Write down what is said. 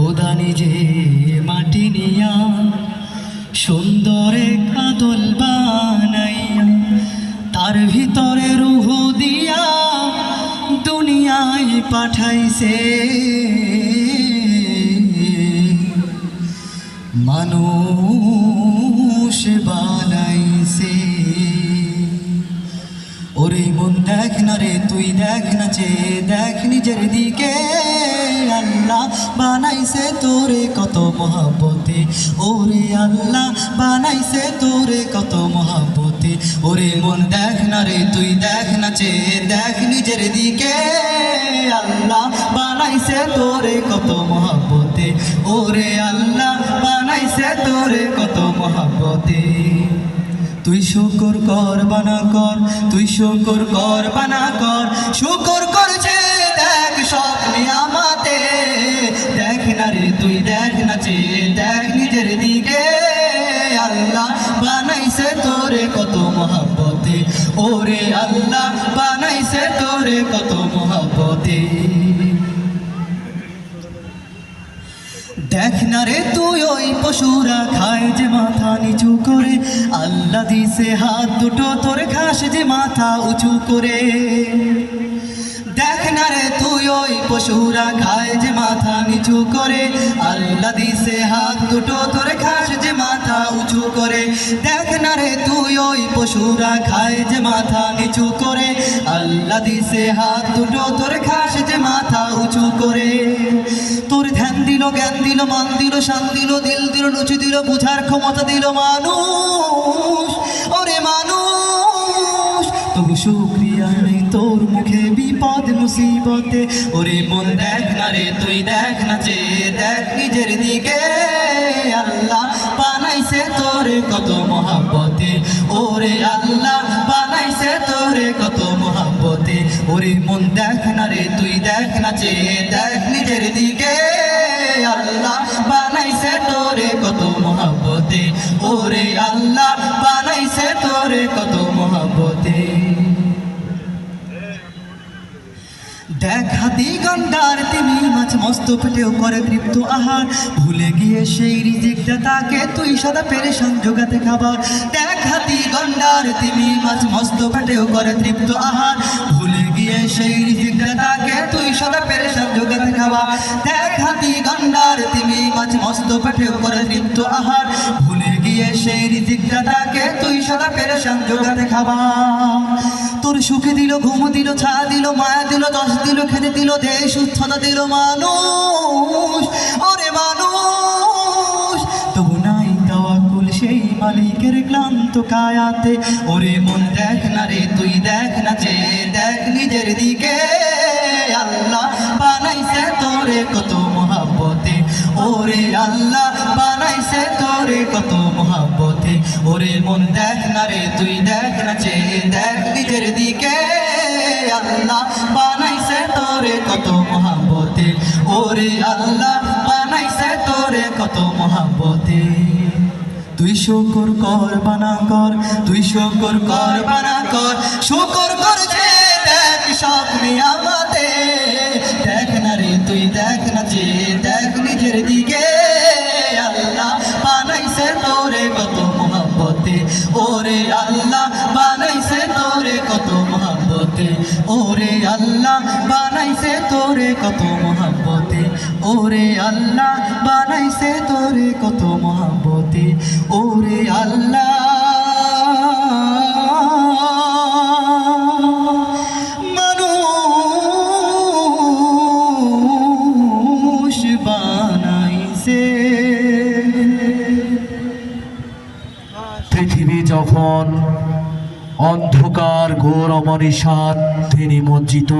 খোদা নিজে মাটি নিয়া সুন্দর কাদল বানাইয়া তার ভিতরে রূহ দিয়া দুনিয়ায় পাঠাইছে মানুষ বানাইছে। ওরে মন দেখ না রে তুই দেখ না চেয়ে দেখ নিজের দিকে, আল্লাহ বানাইছে তোরে কত মহব্বতে, ওরে আল্লাহ বানাইছে তোরে কত মহব্বতে। ওরে মন দেখ না রে তুই দেখ না চেয়ে দেখ নিজের দিকে, আল্লাহ বানাইছে তোরে কত মহব্বতে, ওরে আল্লাহ বানাইছে তোরে কত মহব্বতে। তুই শুকর কর বানা কর, তুই শুকর কর বানা কর, শুকর করছে দেখ সব নিয়ামতে। দেখ না রে তুই দেখ না চেয়ে দেখ নিজের দিকে, আল্লাহ বানাইছে তোরে কত মহব্বতে, ওরে আল্লাহ বানাইছে তোরে কত মহব্বতে। দেখ না রে তুই ওই পশুরা খায় যে মাথা নিচু করে, আল্লাহ দিছে হাত দুটো তোর খাস যে মাথা উঁচু করে। দেখ না রে তুই ওই পশুরা খায় যে মাথা নিচু করে, আল্লাহ দিছে হাত দুটো তোর খাস যে মাথা উঁচু করে। দেখ না রে তুই ওই পশুরা খায় যে মাথা নিচু করে, আল্লাহ দিছে হাত দুটো তোর খাস যে মাথা উঁচু করে। তোর ধ্যান দিল জ্ঞান দিল মান দিল শান দিল দিল দিল রুচি দিল বুঝার ক্ষমতা দিল মানুষ, ওরে মানুষ তবু শুকরিয়া নেই তোর মুখে বিপদ মুসিবতে। ওরে মন দেখ না রে তুই দেখ না চেয়ে দেখ নিজের দিকে, আল্লাহ বানাইছে তোরে কত মহব্বতে, ওরে আল্লাহ বানাইছে তোরে কত মহব্বতে। ওরে মন দেখ না রে তুই দেখ না চেয়ে দেখ নিজের দিকে, আল্লাহ বানাইছে তোরে কত মহব্বতে, ওরে আল্লাহ বানাইছে তোরে কত মহব্বতে। দেখ হাতি গন্ডার তিমি মাছ মস্ত পেটেও করে তৃপ্ত আহার, ভুলে গিয়ে সেই রিজিকটা তাকে তুই সদা পেরেশান জোগাতে খাবার। দেখ হাতি গন্ডার তিমি মাছ মস্ত পেটেও করে তৃপ্ত আহার, ভুলে গিয়ে সেই রিজিকটা তাকে তুই সদা পেরেশান জোগাতে খাবার। দেখ হাতি গন্ডার তিমি মাছ মস্ত পেটেও করে তৃপ্ত আহার, ভুলে গিয়ে সেই রিজিকটা তাকে তুই সদা পেরেশান জোগাতে খাবার। তোর সুখে দিল ঘুম দিল ছা দিল মায়া দিল দশ দিল খেতে দিল দেহ সুস্থতা দিল মানুষ, ওরে মানুষ তবু নাই তাওয়াক্কুল সেই মালিকের ক্লান্ত কায়াতে। ওরে মন দেখ না রে তুই দেখ না চেয়ে দেখ নিজের দিকে, আল্লাহ বানাইছে তোরে কত মহব্বতে, ওরে আল্লাহ বানাইছে তোরে কত মহব্বতে। ওরে মন দেখ না রে তুই দেখ না চেয়ে দেখ নিজের দিকে, আল্লাহ বানাইছে তোরে কত মহব্বতে, ওরে আল্লাহ বানাইছে তোরে কত মহব্বতে। তুই শুকর কর বানা কর, তুই শুকর কর বানা কর, শুকর করছে দেখ সব নিয়ামতে। দেখ না রে তুই দেখ না চেয়ে দেখ নিজের দিকে, আল্লাহ বানাইছে তোরে কত মহব্বতে, ওরে আল্লাহ বানাইছে তোরে কত মহব্বতে, ওরে আল্লাহ বানাইছে তোরে কত মহব্বতে, ওরে আল্লাহ বানাইছে তোরে কত মহব্বতে, ওরে আল্লাহ মানুষ বানাইছে। পৃথিবী যখন অন্ধকার ঘোর অমনিষাদ নিমজ্জিত,